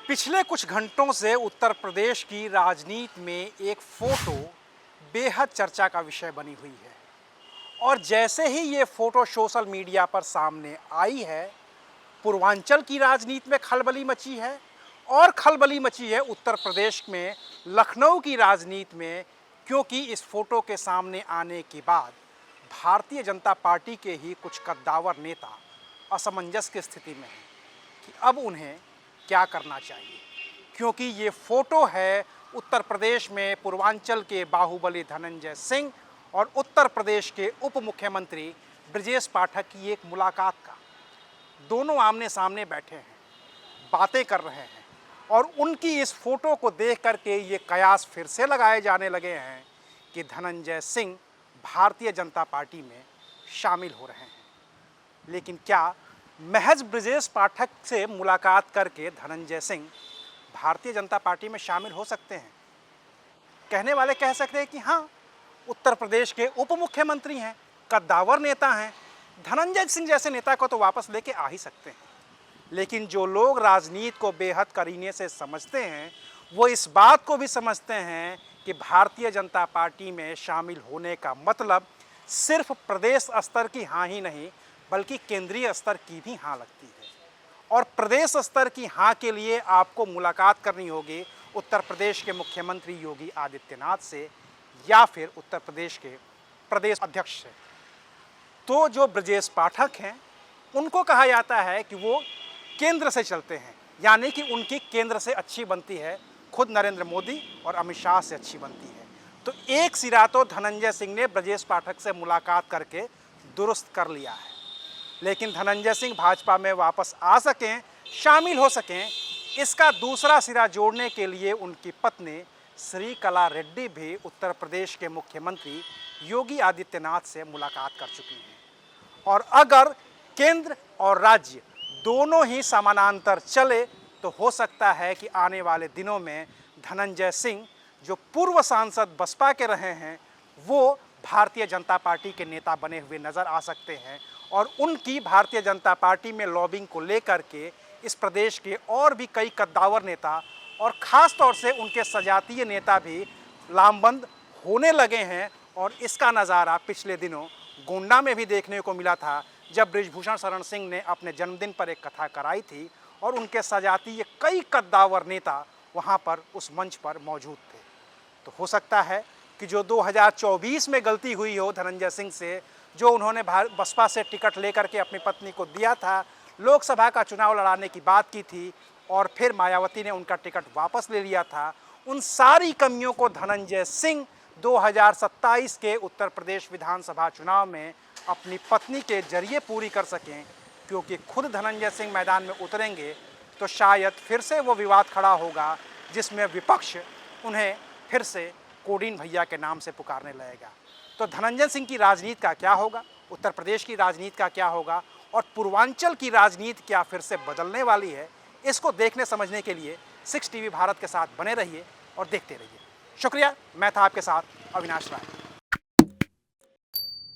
पिछले कुछ घंटों से उत्तर प्रदेश की राजनीति में एक फोटो बेहद चर्चा का विषय बनी हुई है और जैसे ही ये फोटो सोशल मीडिया पर सामने आई है, पूर्वांचल की राजनीति में खलबली मची है और खलबली मची है उत्तर प्रदेश में लखनऊ की राजनीति में, क्योंकि इस फोटो के सामने आने के बाद भारतीय जनता पार्टी के ही कुछ कद्दावर नेता असमंजस की स्थिति में हैं कि अब उन्हें क्या करना चाहिए, क्योंकि ये फोटो है उत्तर प्रदेश में पूर्वांचल के बाहुबली धनंजय सिंह और उत्तर प्रदेश के उप मुख्यमंत्री ब्रजेश पाठक की एक मुलाकात का। दोनों आमने सामने बैठे हैं, बातें कर रहे हैं और उनकी इस फोटो को देख करके ये कयास फिर से लगाए जाने लगे हैं कि धनंजय सिंह भारतीय जनता पार्टी में शामिल हो रहे हैं। लेकिन क्या महज ब्रजेश पाठक से मुलाकात करके धनंजय सिंह भारतीय जनता पार्टी में शामिल हो सकते हैं? कहने वाले कह सकते हैं कि हाँ, उत्तर प्रदेश के उप मुख्यमंत्री हैं, कद्दावर नेता हैं, धनंजय सिंह जैसे नेता को तो वापस लेके आ ही सकते हैं। लेकिन जो लोग राजनीति को बेहद करीने से समझते हैं, वो इस बात को भी समझते हैं कि भारतीय जनता पार्टी में शामिल होने का मतलब सिर्फ प्रदेश स्तर की हाँ ही नहीं, बल्कि केंद्रीय स्तर की भी हाँ लगती है। और प्रदेश स्तर की हाँ के लिए आपको मुलाकात करनी होगी उत्तर प्रदेश के मुख्यमंत्री योगी आदित्यनाथ से या फिर उत्तर प्रदेश के प्रदेश अध्यक्ष से। तो जो ब्रजेश पाठक हैं, उनको कहा जाता है कि वो केंद्र से चलते हैं, यानी कि उनकी केंद्र से अच्छी बनती है, खुद नरेंद्र मोदी और अमित शाह से अच्छी बनती है। तो एक सिरा तो धनंजय सिंह ने ब्रजेश पाठक से मुलाकात करके दुरुस्त कर लिया है, लेकिन धनंजय सिंह भाजपा में वापस आ सकें, शामिल हो सकें, इसका दूसरा सिरा जोड़ने के लिए उनकी पत्नी श्रीकला रेड्डी भी उत्तर प्रदेश के मुख्यमंत्री योगी आदित्यनाथ से मुलाकात कर चुकी हैं। और अगर केंद्र और राज्य दोनों ही समानांतर चले तो हो सकता है कि आने वाले दिनों में धनंजय सिंह, जो पूर्व सांसद बसपा के रहे हैं, वो भारतीय जनता पार्टी के नेता बने हुए नज़र आ सकते हैं और उनकी भारतीय जनता पार्टी में लॉबिंग को लेकर के इस प्रदेश के और भी कई कद्दावर नेता और ख़ास तौर से उनके सजातीय नेता भी लामबंद होने लगे हैं। और इसका नज़ारा पिछले दिनों गोंडा में भी देखने को मिला था, जब बृजभूषण शरण सिंह ने अपने जन्मदिन पर एक कथा कराई थी और उनके सजातीय कई कद्दावर नेता वहाँ पर उस मंच पर मौजूद थे। तो हो सकता है कि जो 2024 में गलती हुई हो धनंजय सिंह से, जो उन्होंने बसपा से टिकट लेकर के अपनी पत्नी को दिया था, लोकसभा का चुनाव लड़ाने की बात की थी और फिर मायावती ने उनका टिकट वापस ले लिया था, उन सारी कमियों को धनंजय सिंह 2027 के उत्तर प्रदेश विधानसभा चुनाव में अपनी पत्नी के जरिए पूरी कर सकें। क्योंकि खुद धनंजय सिंह मैदान में उतरेंगे तो शायद फिर से वो विवाद खड़ा होगा जिसमें विपक्ष उन्हें फिर से कोडीन भैया के नाम से पुकारने लगेगा। तो धनंजय सिंह की राजनीति का क्या होगा, उत्तर प्रदेश की राजनीति का क्या होगा और पूर्वांचल की राजनीति क्या फिर से बदलने वाली है, इसको देखने समझने के लिए 6 टीवी भारत के साथ बने रहिए और देखते रहिए। शुक्रिया। मैं था आपके साथ अविनाश राय।